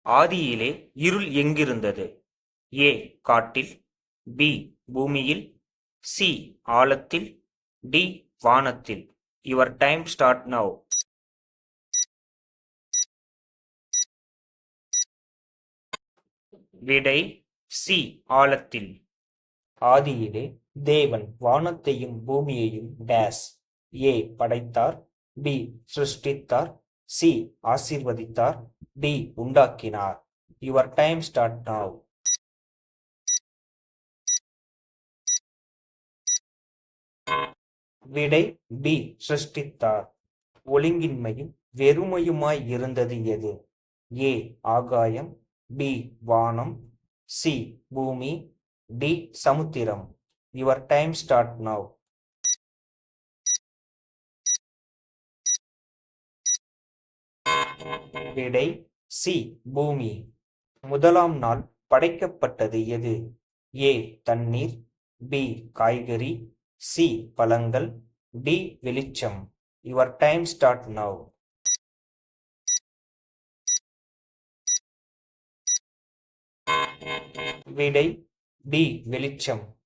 ஆதியிலே இருள் எங்கிருந்தது? ஏ காட்டில், பி பூமியில், சி ஆழத்தில், டி வானத்தில். Your time start now. விடை சி ஆழத்தில். ஆதியிலே தேவன் வானத்தையும் பூமியையும் டேஸ். ஏ படைத்தார், பி சிருஷ்டித்தார், சி ஆசீர்வதித்தார், டி உண்டாக்கினார். Your time start now. விடை பி சிருஷ்டித்தார். ஒழுங்கின்மையும் வெறுமையுமாய் இருந்தது எது? ஏ ஆகாயம், பி வானம், சி பூமி, D Samudram. Your time start now. விடை சி பூமி. முதலாம் நாள் படைக்கப்பட்டது எது? ஏ தண்ணீர், பி காய்கறி, சி பழங்கள், டி வெளிச்சம். Your time start now. விடை டி வெளிச்சம்.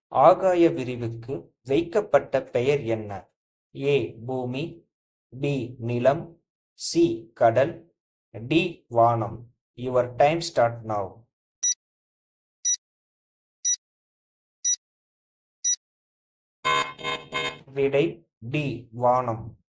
ஆகாய விரிவுக்கு வைக்கப்பட்ட பெயர் என்ன? ஏ பூமி, பி நிலம், சி கடல், டி வானம். Your time start now. விடை டி வானம்.